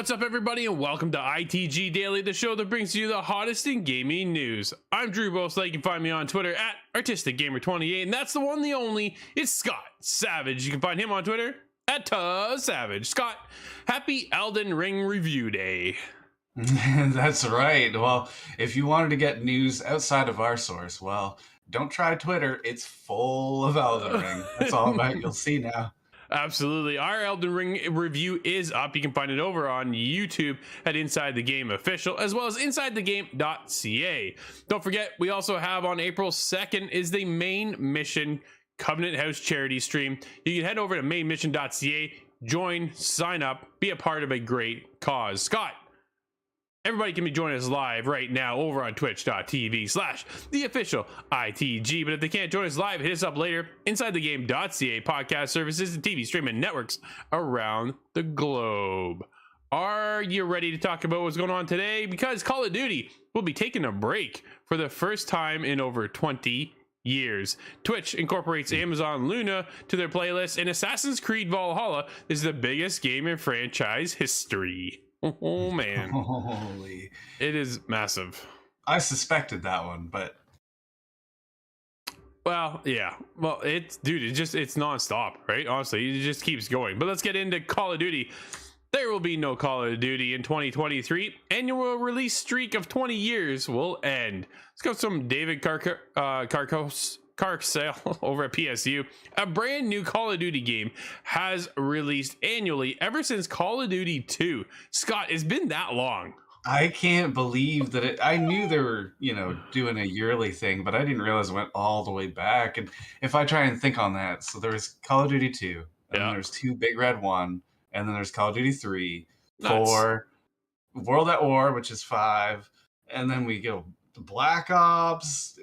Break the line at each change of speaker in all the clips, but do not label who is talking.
What's up, everybody, and welcome to ITG Daily, the show that brings you the hottest in gaming news. I'm Drew Bosley. You can find me on Twitter at ArtisticGamer28, and that's the one, the only. It's Scott Savage. You can find him on Twitter at Savage. Scott, happy Elden Ring review day.
That's right. Well, if you wanted to get news outside of our source, well, don't try Twitter. It's full of Elden Ring. That's all about you'll see now.
Absolutely. Our Elden Ring review is up. You can find it over on YouTube at Inside the Game Official, as well as InsideTheGame.ca. Don't forget, we also have on April 2nd is the Main Mission Covenant House charity stream. You can head over to mainmission.ca, join, sign up, be a part of a great cause. Scott, everybody can be joining us live right now over on twitch.tv/theofficial ITG. But if they can't join us live, hit us up later. InsideTheGame.ca podcast services and TV streaming networks around the globe. Are you ready to talk about what's going on today? Because Call of Duty will be taking a break for the first time in over 20 years. Twitch incorporates Amazon Luna to their playlist, and Assassin's Creed Valhalla is the biggest game in franchise history. Oh man.
Holy.
It is massive.
I suspected that one, but
Well, yeah. Well, it's nonstop, right? Honestly, it just keeps going. But let's get into Call of Duty. There will be no Call of Duty in 2023. Annual release streak of 20 years will end. Let's go some David Carcasale over at PSU. A brand new Call of Duty game has released annually ever since Call of Duty 2. Scott, it's been that long.
I can't believe that I knew they were, doing a yearly thing, but I didn't realize it went all the way back. And if I try and think on that, so there was Call of Duty 2, and then there's 2 Big Red 1, and then there's Call of Duty 3, 4, World at War, which is 5, and then we go to Black Ops.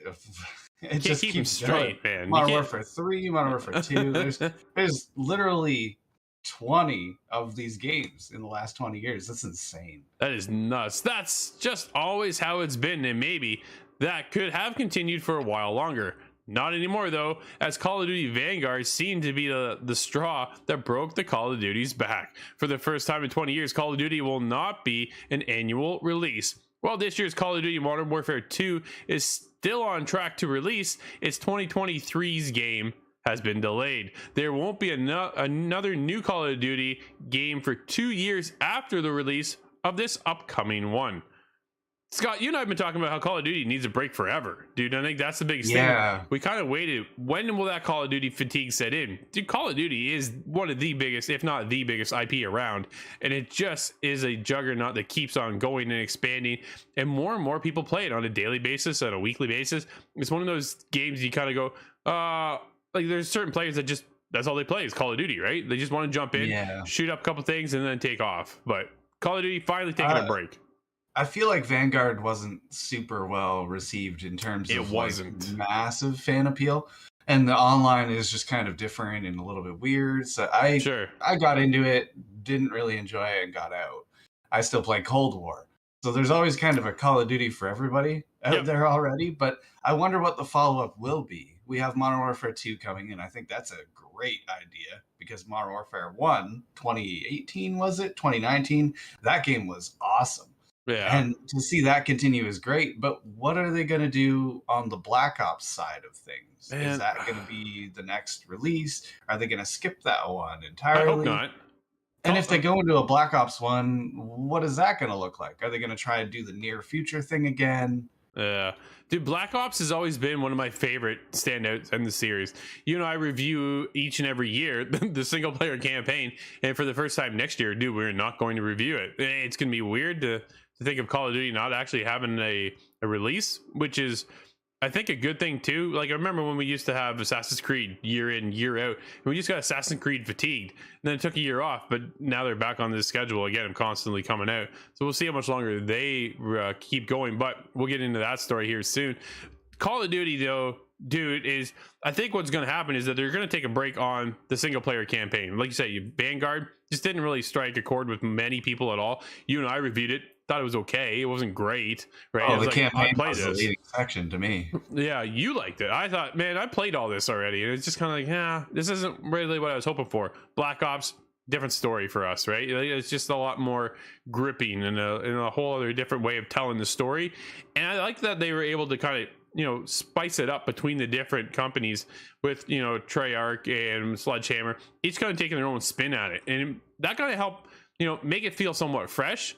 It just keeps straight, man. Modern Warfare 3, Modern Warfare 2. There's literally 20 of these games in the last 20 years. That's insane.
That is nuts. That's just always how it's been, and maybe that could have continued for a while longer. Not anymore, though, as Call of Duty Vanguard seemed to be the straw that broke the Call of Duty's back. For the first time in 20 years, Call of Duty will not be an annual release. While this year's Call of Duty Modern Warfare 2 is still on track to release, its 2023's game has been delayed. There won't be another new Call of Duty game for 2 years after the release of this upcoming one. Scott, you and I have been talking about how Call of Duty needs a break forever, dude. I think that's the biggest thing. We kind of waited. When will that Call of Duty fatigue set in? Dude, Call of Duty is one of the biggest, if not the biggest IP around. And it just is a juggernaut that keeps on going and expanding. And more people play it on a daily basis, on a weekly basis. It's one of those games you kind of go, like there's certain players that just, that's all they play is Call of Duty, right? They just want to jump in, shoot up a couple things, and then take off. But Call of Duty finally taking a break.
I feel like Vanguard wasn't super well received in terms of massive fan appeal, and the online is just kind of different and a little bit weird. So I got into it, didn't really enjoy it, and got out. I still play Cold War, so there's always kind of a Call of Duty for everybody out there already. But I wonder what the follow up will be. We have Modern Warfare 2 coming in. I think that's a great idea because Modern Warfare 1, 2018 was it? 2019. That game was awesome.
Yeah.
And to see that continue is great, but what are they going to do on the Black Ops side of things? Man. Is that going to be the next release? Are they going to skip that one entirely?
I hope not.
And if they go into a Black Ops one, what is that going to look like? Are they going to try to do the near future thing again?
Yeah. Dude, Black Ops has always been one of my favorite standouts in the series. You know, I review each and every year the single player campaign, and for the first time next year, dude, we're not going to review it. It's going to be weird to think of Call of Duty not actually having a release, which is, I think, a good thing too. Like, I remember when we used to have Assassin's Creed year in, year out, and we just got Assassin's Creed fatigued. And then it took a year off, but now they're back on this schedule again. I'm constantly coming out. So we'll see how much longer they keep going, but we'll get into that story here soon. Call of Duty, though, dude, is, I think what's going to happen is that they're going to take a break on the single player campaign. Like you said, Vanguard just didn't really strike a chord with many people at all. You and I reviewed it. Thought it was okay. It wasn't great, right?
Oh, the campaign was the leading section to me.
Yeah, you liked it. I thought, man, I played all this already, and it's just kind of like, yeah, this isn't really what I was hoping for. Black Ops, different story for us, right? It's just a lot more gripping and a whole other different way of telling the story. And I like that they were able to kind of, you know, spice it up between the different companies with, you know, Treyarch and Sledgehammer, each kind of taking their own spin at it, and that kind of helped, you know, make it feel somewhat fresh.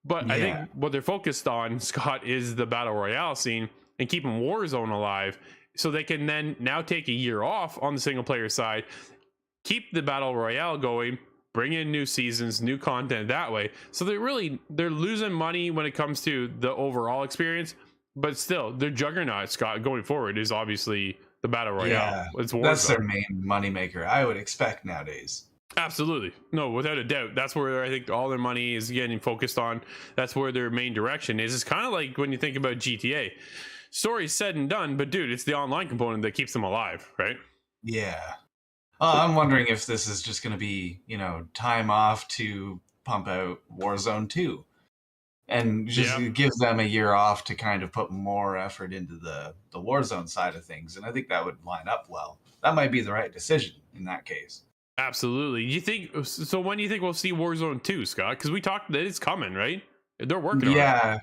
But I think what they're focused on, Scott, is the Battle Royale scene and keeping Warzone alive so they can then now take a year off on the single player side keep the battle royale going, bring in new seasons, new content that way. So they're losing money when it comes to the overall experience, but still their juggernaut, Scott, going forward is obviously the battle royale.
Yeah,
It's
that's their
Warzone.
main moneymaker, I would expect nowadays.
Absolutely. No, without a doubt. That's where I think all their money is getting focused on. That's where their main direction is. It's kind of like when you think about GTA. Story's said and done, but dude, it's the online component that keeps them alive, right?
Yeah. I'm wondering if this is just going to be, time off to pump out Warzone 2 and just give them a year off to kind of put more effort into the Warzone side of things. And I think that would line up well. That might be the right decision in that case.
Absolutely. You think so? When do you think we'll see Warzone 2, Scott? Because we talked that it's coming, right? They're working on it.
Yeah,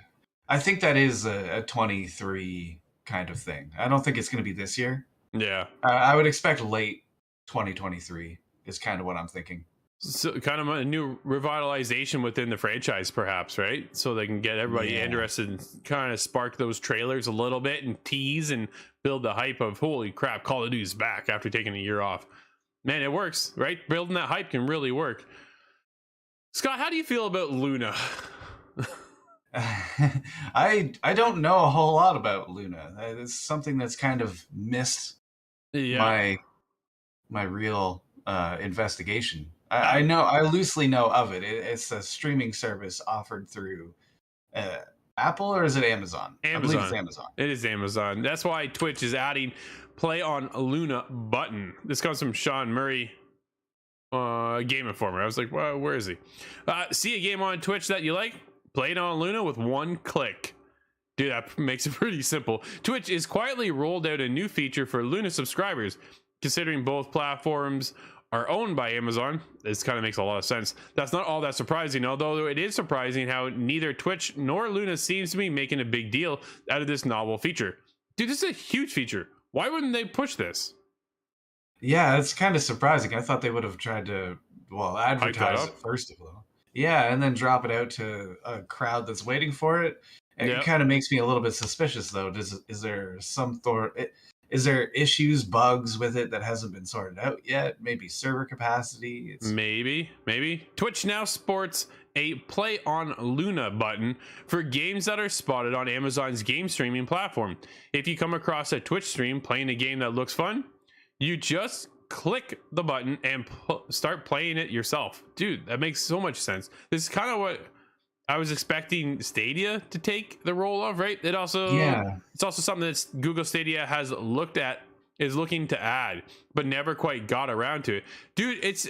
I think that is a 23 kind of thing. I don't think it's going to be this year.
Yeah.
I would expect late 2023 is kind of what I'm thinking.
So kind of a new revitalization within the franchise, perhaps, right? So they can get everybody interested and kind of spark those trailers a little bit and tease and build the hype of, holy crap, Call of Duty's back after taking a year off. Man, it works, right? Building that hype can really work. Scott, how do you feel about Luna?
I don't know a whole lot about Luna. It's something that's kind of missed my real investigation. I loosely know of it. It's a streaming service offered through Apple, or is it Amazon? I believe it's Amazon.
It is Amazon. That's why Twitch is adding play on Luna button. This comes from Sean Murray, Game Informer. I was like, well, where is he? See a game on Twitch that you like? Play it on Luna with one click. Dude, that makes it pretty simple. Twitch is quietly rolled out a new feature for Luna subscribers. Considering both platforms are owned by Amazon, this kind of makes a lot of sense. That's not all that surprising, although it is surprising how neither Twitch nor Luna seems to be making a big deal out of this novel feature. Dude, this is a huge feature. Why wouldn't they push this?
Yeah, it's kind of surprising. I thought they would have tried to, advertise it first of all. Yeah, and then drop it out to a crowd that's waiting for it. And it kind of makes me a little bit suspicious, though. Is there some is there issues, bugs with it that hasn't been sorted out yet? Maybe server capacity?
Maybe. Twitch now sports a play on Luna button for games that are spotted on Amazon's game streaming platform. If you come across a Twitch stream playing a game that looks fun, you just click the button and start playing it yourself. Dude, that makes so much sense. This is kind of what I was expecting Stadia to take the role of, right? It's also something that Google Stadia is looking to add, but never quite got around to it. Dude, it's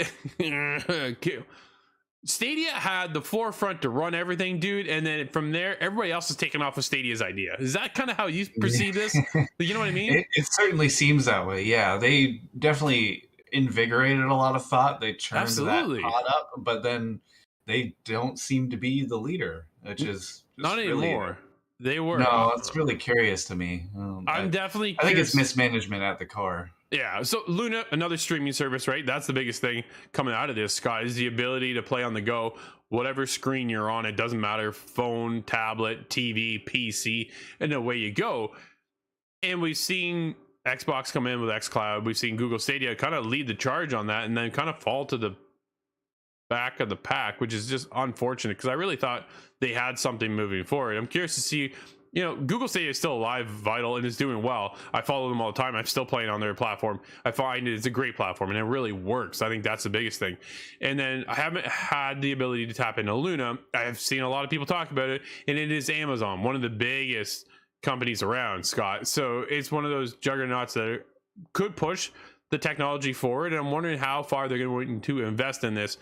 Stadia had the forefront to run everything, dude, and then from there, everybody else is taking off of Stadia's idea. Is that kind of how you perceive this? You know what I mean?
It certainly seems that way. Yeah, they definitely invigorated a lot of thought. They turned that pot up, but then they don't seem to be the leader, which is
not anymore. They were.
No, it's really curious to me.
I think
it's mismanagement at the core.
Yeah. So Luna, another streaming service, right? That's the biggest thing coming out of this, Scott, is the ability to play on the go. Whatever screen you're on, it doesn't matter. Phone, tablet, TV, PC, and away you go. And we've seen Xbox come in with xCloud. We've seen Google Stadia kind of lead the charge on that and then kind of fall to the back of the pack, which is just unfortunate because I really thought they had something moving forward. I'm curious to see, Google Stadia is still alive, vital, and is doing well. I follow them all the time. I'm still playing on their platform. I find it's a great platform and it really works. I think that's the biggest thing. And then I haven't had the ability to tap into Luna. I've seen a lot of people talk about it, and it is Amazon, one of the biggest companies around, Scott. So it's one of those juggernauts that could push the technology forward, and I'm wondering how far they're going to invest in this.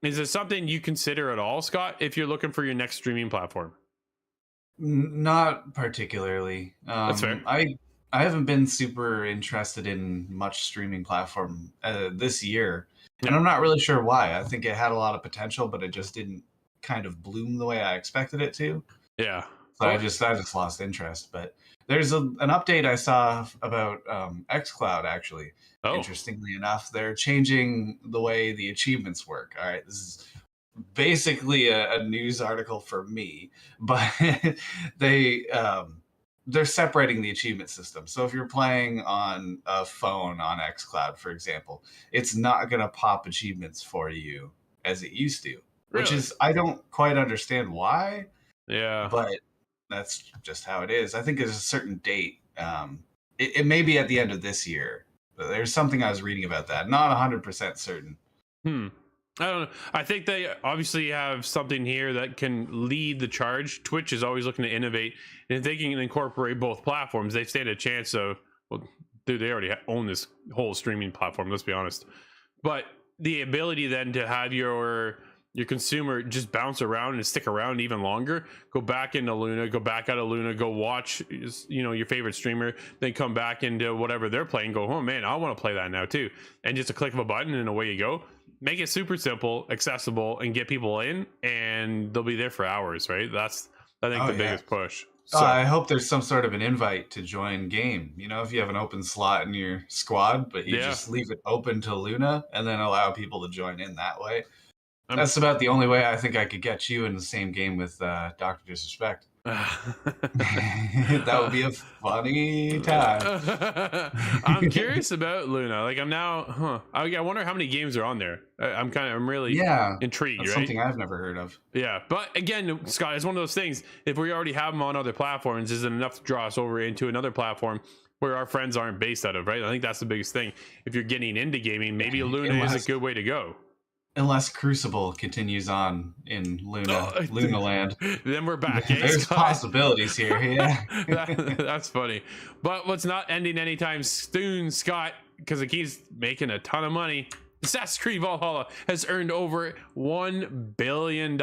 Is it something you consider at all, Scott, if you're looking for your next streaming platform?
Not particularly.
That's fair.
I haven't been super interested in much streaming platform this year, and I'm not really sure why. I think it had a lot of potential, but it just didn't kind of bloom the way I expected it to.
Yeah.
So I just lost interest. But there's an update I saw about xCloud, actually. Interestingly enough, they're changing the way the achievements work. All right, this is basically a news article for me, but they they're separating the achievement system. So if you're playing on a phone on xCloud, for example, it's not going to pop achievements for you as it used to, which
Really?
is, I don't quite understand why.
Yeah.
But that's just how it is. I think there's a certain date. It may be at the end of this year, but there's something I was reading about that. Not 100% certain.
I don't know. I think they obviously have something here that can lead the charge. Twitch is always looking to innovate, and if they can incorporate both platforms, they stand a chance of, well, dude, they already own this whole streaming platform, let's be honest. But the ability then to have your consumer just bounce around and stick around even longer, go back into Luna, go back out of Luna, go watch, your favorite streamer, then come back into whatever they're playing, go, oh man, I want to play that now too. And just a click of a button and away you go. Make it super simple, accessible, and get people in, and they'll be there for hours, right? That's, I think, the biggest push.
So I hope there's some sort of an invite to join game. If you have an open slot in your squad, but you just leave it open to Luna and then allow people to join in that way. That's about the only way I think I could get you in the same game with Dr. Disrespect. That would be a funny time.
I'm curious about Luna. Like, I'm now, I wonder how many games are on there. I'm really intrigued.
That's
right?
Something I've never heard of.
Yeah, but again, Scott, it's one of those things. If we already have them on other platforms, is it enough to draw us over into another platform where our friends aren't based out of? Right. I think that's the biggest thing. If you're getting into gaming, maybe Luna is a good way to go.
Unless Crucible continues on in Luna Land.
Then we're back.
There's possibilities here. Yeah.
That's funny. But what's not ending anytime soon, Scott, because it keeps making a ton of money. Assassin's Creed Valhalla has earned over $1 billion.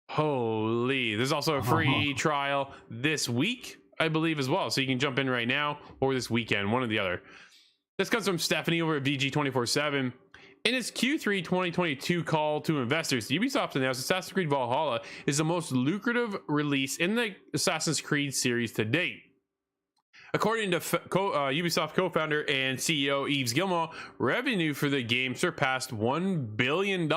Holy. There's also a free trial this week, I believe, as well. So you can jump in right now or this weekend, one or the other. This comes from Stephanie over at VG247. In its Q3 2022 call to investors, Ubisoft announced Assassin's Creed Valhalla is the most lucrative release in the Assassin's Creed series to date. According to Ubisoft co-founder and CEO Yves Guillemot, revenue for the game surpassed $1 billion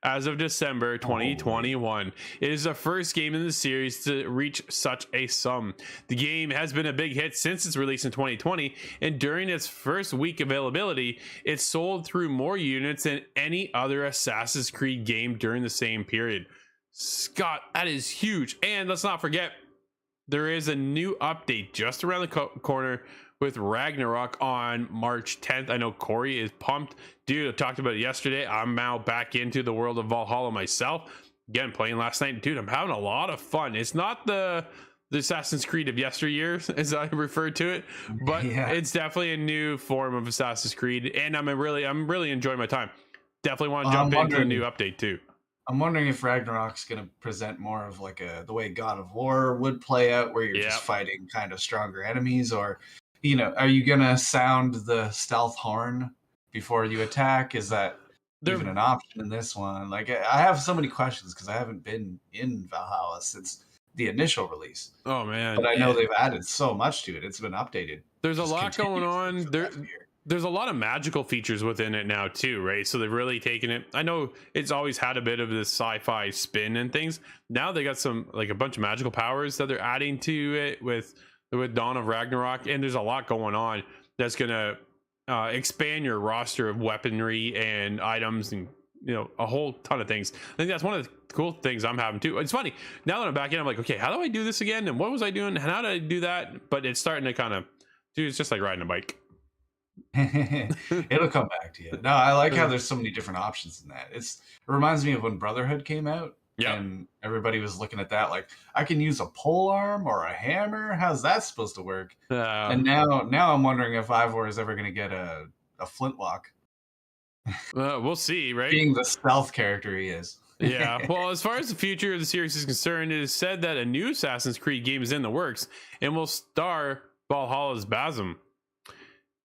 as of December 2021. It is the first game in the series to reach such a sum. The game has been a big hit since its release in 2020, and during its first week availability, it sold through more units than any other Assassin's Creed game during the same period. Scott, that is huge. And let's not forget, there is a new update just around the corner with Ragnarok on March 10th. I know Corey is pumped. Dude, I talked about it yesterday. I'm now back into the world of Valhalla myself. Again, playing last night. Dude, I'm having a lot of fun. It's not the Assassin's Creed of yesteryear, as I refer to it, but it's definitely a new form of Assassin's Creed, and I'm really enjoying my time. Definitely want to jump into the new update too.
I'm wondering if Ragnarok's going to present more of like the way God of War would play out, where you're just fighting kind of stronger enemies, or are you going to sound the stealth horn before you attack? Is that even an option in this one? Like, I have so many questions because I haven't been in Valhalla since the initial release.
Oh man.
But I know they've added so much to it. It's been updated.
There's a lot going on. There's a lot of magical features within it now too, right? So they've really taken it. I know it's always had a bit of this sci-fi spin and things. Now they got some, like, a bunch of magical powers that they're adding to it with Dawn of Ragnarok, and there's a lot going on that's gonna expand your roster of weaponry and items, and a whole ton of things. I think that's one of the cool things I'm having too. It's funny, now that I'm back in, I'm like, okay, how do I do this again, and what was I doing, and how did I do that? But it's starting to kind of, dude, it's just like riding a bike.
It'll come back to you. No, I like how there's so many different options in that. It reminds me of when Brotherhood came out. Yeah. And everybody was looking at that like, I can use a pole arm or a hammer. How's that supposed to work? And now I'm wondering if Ivor is ever going to get a flintlock.
We'll see, right?
Being the stealth character he is.
Yeah. Well, as far as the future of the series is concerned, it is said that a new Assassin's Creed game is in the works and will star Valhalla's Basim.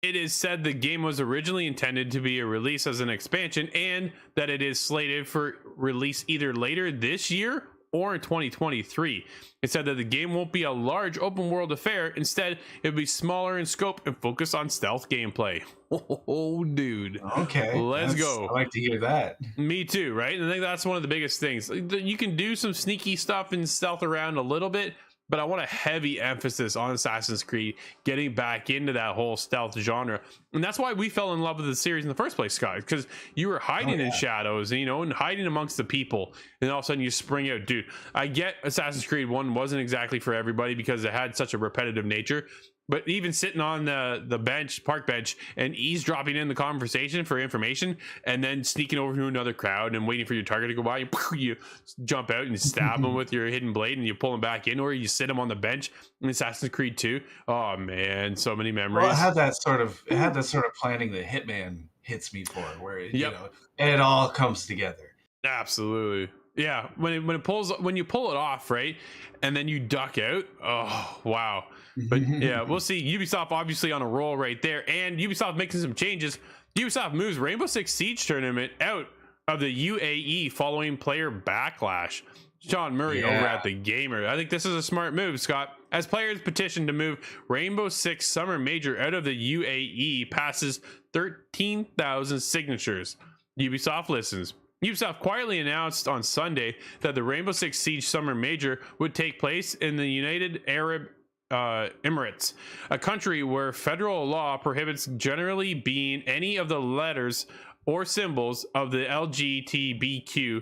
It is said the game was originally intended to be a release as an expansion, and that it is slated for release either later this year or in 2023. It said that the game won't be a large open world affair. Instead, it'll be smaller in scope and focus on stealth gameplay. Oh, dude.
Okay.
Let's go.
I like to hear that.
Me too, right? And I think that's one of the biggest things. You can do some sneaky stuff and stealth around a little bit, but I want a heavy emphasis on Assassin's Creed getting back into that whole stealth genre. And that's why we fell in love with the series in the first place, Scott, because you were hiding in shadows, and, and hiding amongst the people, and all of a sudden you spring out. Dude, I get Assassin's Creed 1 wasn't exactly for everybody because it had such a repetitive nature. But even sitting on the park bench, and eavesdropping in the conversation for information, and then sneaking over to another crowd and waiting for your target to go by, you jump out and you stab them with your hidden blade, and you pull them back in, or you sit them on the bench in Assassin's Creed 2. Oh man, so many memories.
Well, it had that sort of planning that Hitman hits me for, where it all comes together.
Absolutely. Yeah, when you pull it off, right, and then you duck out. Oh wow. But yeah, we'll see. Ubisoft obviously on a roll right there, and Ubisoft making some changes. Ubisoft moves Rainbow Six Siege tournament out of the UAE following player backlash. Sean Murray over at The Gamer. I think this is a smart move, Scott. As players petition to move Rainbow Six Summer Major out of the UAE passes 13,000 signatures. Ubisoft listens. Ubisoft quietly announced on Sunday that the Rainbow Six Siege Summer Major would take place in the United Arab Emirates, a country where federal law prohibits generally being any of the letters or symbols of the LGBTQ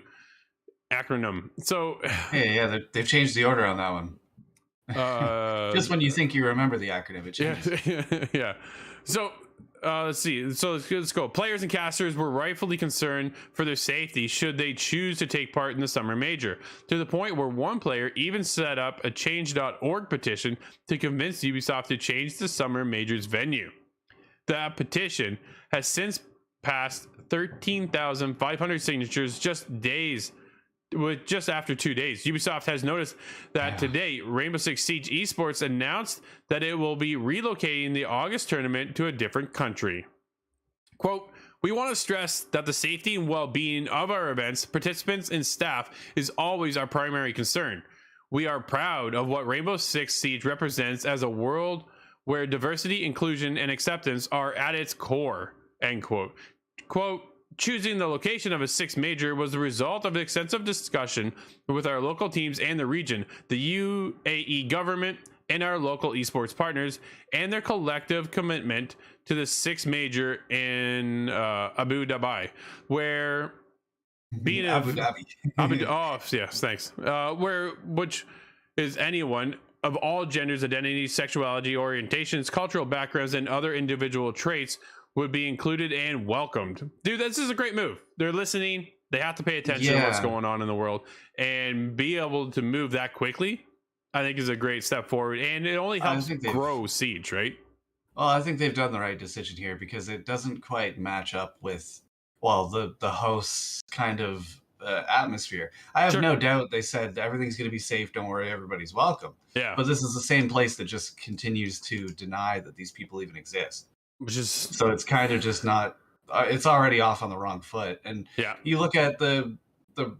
acronym. So
they've changed the order on that one. Just when you think you remember the acronym, it changes.
Yeah. So let's see. So let's go. Players and casters were rightfully concerned for their safety should they choose to take part in the summer major, to the point where one player even set up a change.org petition to convince Ubisoft to change the summer major's venue. That petition has since passed 13,500 signatures just after 2 days. Ubisoft has noticed that today Rainbow Six Siege Esports announced that it will be relocating the August tournament to a different country. Quote, "We want to stress that the safety and well-being of our events, participants, and staff is always our primary concern. We are proud of what Rainbow Six Siege represents as a world where diversity, inclusion, and acceptance are at its core." End quote. Quote, "Choosing the location of a sixth major was the result of extensive discussion with our local teams and the region, the UAE government, and our local esports partners, and their collective commitment to the sixth major in Abu Dhabi, where being
Abu Dhabi.
Oh yes, thanks. Which is anyone of all genders, identities, sexuality, orientations, cultural backgrounds, and other individual traits would be included and welcomed." Dude, this is a great move. They're listening. They have to pay attention to what's going on in the world, and be able to move that quickly, I think, is a great step forward. And it only helps grow Siege, right?
Well, I think they've done the right decision here, because it doesn't quite match up with, the host's kind of atmosphere. I have no doubt they said everything's going to be safe. Don't worry, everybody's welcome.
Yeah.
But this is the same place that just continues to deny that these people even exist. So it's kind of just not. It's already off on the wrong foot. And you look at the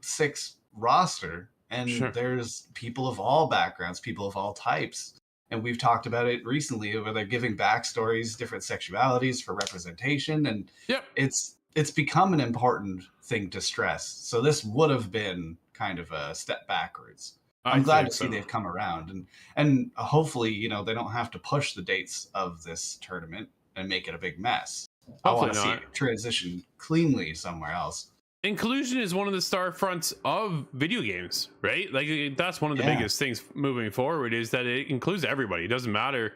six roster, and there's people of all backgrounds, people of all types, and we've talked about it recently, where they're giving backstories, different sexualities for representation, and it's become an important thing to stress. So this would have been kind of a step backwards. I'm glad to see they've come around, and hopefully, they don't have to push the dates of this tournament and make it a big mess. I want to see it transition cleanly somewhere else.
Inclusion is one of the star fronts of video games, right? Like, that's one of the biggest things moving forward, is that it includes everybody. It doesn't matter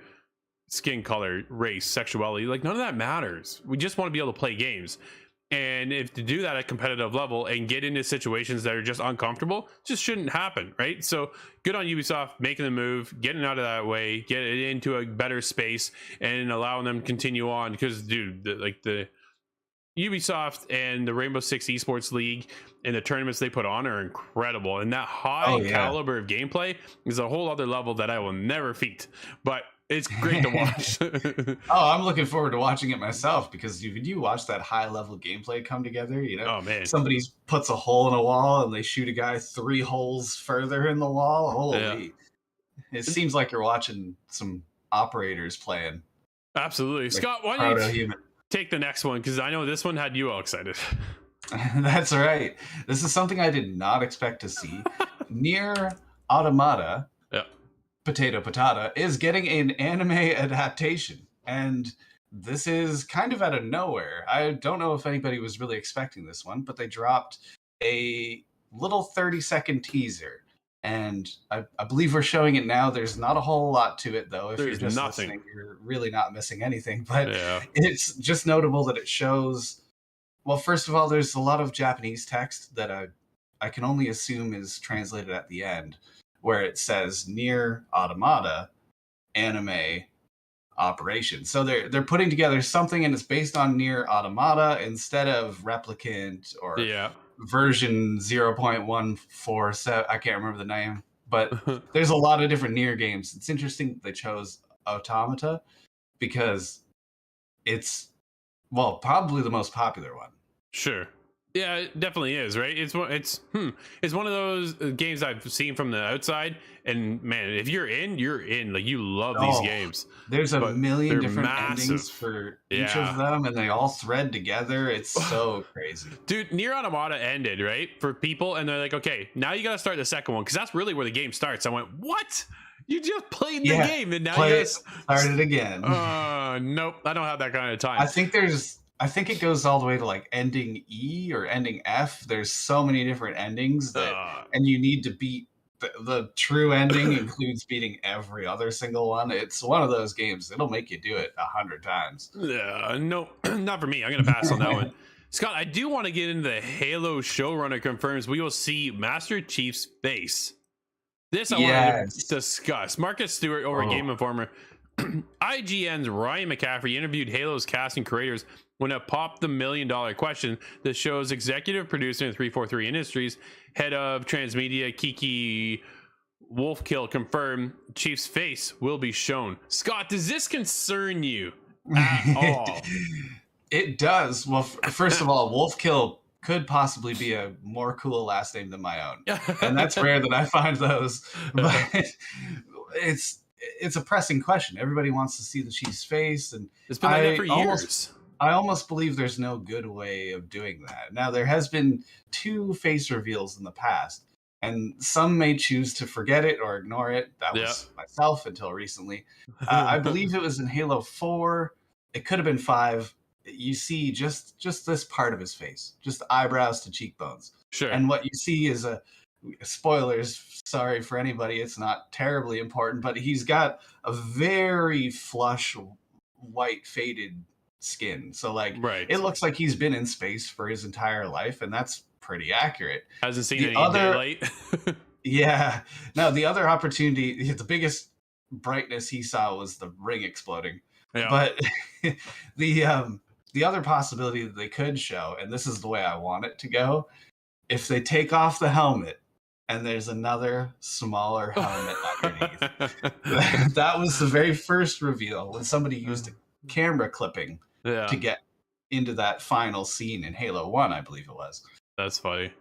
skin color, race, sexuality. Like, none of that matters. We just want to be able to play games. And if to do that at competitive level and get into situations that are just uncomfortable, just shouldn't happen, right? So good on Ubisoft making the move, getting out of that way, get it into a better space, and allowing them to continue on. Because, dude, the Ubisoft and the Rainbow Six Esports League and the tournaments they put on are incredible. And that high caliber of gameplay is a whole other level that I will never feat. But it's great to watch.
I'm looking forward to watching it myself, because you watch that high level gameplay come together,
oh man,
somebody puts a hole in a wall and they shoot a guy 3 holes further in the wall. Holy, it seems like you're watching some operators playing.
Absolutely. Like, Scott, why don't you take the next one? Because I know this one had you all excited.
That's right. This is something I did not expect to see. Nier Automata potato patata, is getting an anime adaptation. And this is kind of out of nowhere. I don't know if anybody was really expecting this one, but they dropped a little 30-second teaser. And I believe we're showing it now. There's not a whole lot to it, though. If you're just listening, you're really not missing anything. But it's just notable that it shows... Well, first of all, there's a lot of Japanese text that I can only assume is translated at the end, where it says Nier Automata anime operation. So they're putting together something, and it's based on Nier Automata instead of Replicant or version 0.147. I can't remember the name, but there's a lot of different Nier games. It's interesting that they chose Automata because it's, well, probably the most popular one.
Sure. Yeah, it definitely is, right? It's one of those games I've seen from the outside, and man, if you're in, you're in. Like, you love these games.
There's a million different endings for each of them, and they all thread together. It's so crazy.
Dude, Nier Automata ended, right? For people, and they're like, okay, now you gotta start the second one, because that's really where the game starts. I went, what? You just played the game, and now you
start it again.
Nope, I don't have that kind of time.
I think it goes all the way to like ending E or ending F. There's so many different endings that, and you need to beat the true ending includes beating every other single one. It's one of those games. It'll make you do it 100 times.
Yeah, no, not for me. I'm going to pass on that one. Scott, I do want to get into the Halo showrunner confirms we will see Master Chief's face. This I want to discuss. Marcus Stewart over Game Informer. IGN's Ryan McCaffrey interviewed Halo's cast and creators when it popped the $1 million question. The show's executive producer in 343 Industries, head of transmedia Kiki Wolfkill, confirmed Chief's face will be shown. Scott, does this concern you at all?
It does. Well, first of all, Wolfkill could possibly be a more cool last name than my own, and that's rare that I find those. But it's a pressing question. Everybody wants to see the Chief's face, and
it's been like that for years.
I almost believe there's no good way of doing that. Now, there has been 2 face reveals in the past, and some may choose to forget it or ignore it. That was myself until recently. I believe it was in Halo 4. It could have been 5. You see just this part of his face, just eyebrows to cheekbones.
Sure.
And what you see is spoilers, sorry for anybody, it's not terribly important, but he's got a very flush, white, faded skin. So it looks like he's been in space for his entire life, and that's pretty accurate.
Hasn't seen any daylight.
Yeah. No, the other opportunity, the biggest brightness he saw was the ring exploding. Yeah. But the other possibility that they could show, and this is the way I want it to go, if they take off the helmet and there's another smaller helmet underneath. That was the very first reveal when somebody used a camera clipping to get into that final scene in Halo 1, I believe it was.
That's funny.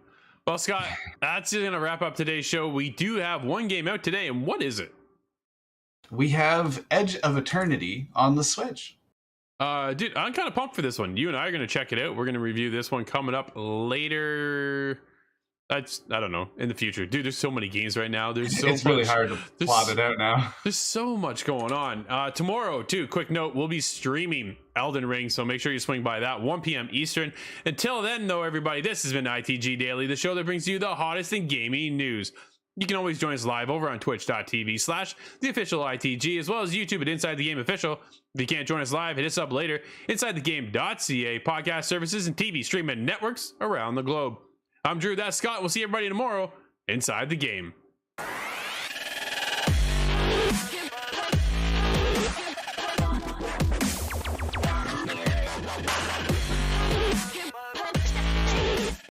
Well, Scott, that's going to wrap up today's show. We do have one game out today, and what is it?
We have Edge of Eternity on the Switch.
Dude, I'm kind of pumped for this one. You and I are going to check it out. We're going to review this one coming up later. I don't know, in the future. Dude, there's so many games right now.
It's really hard to plot it out now.
There's so much going on. Tomorrow, too, quick note, we'll be streaming Elden Ring, so make sure you swing by that, 1 p.m. Eastern. Until then, though, everybody, this has been ITG Daily, the show that brings you the hottest in gaming news. You can always join us live over on twitch.tv/theofficialITG, as well as YouTube at Inside the Game Official. If you can't join us live, hit us up later. InsideTheGame.ca, podcast services, and TV streaming networks around the globe. I'm Drew, that's Scott. We'll see everybody tomorrow inside the game.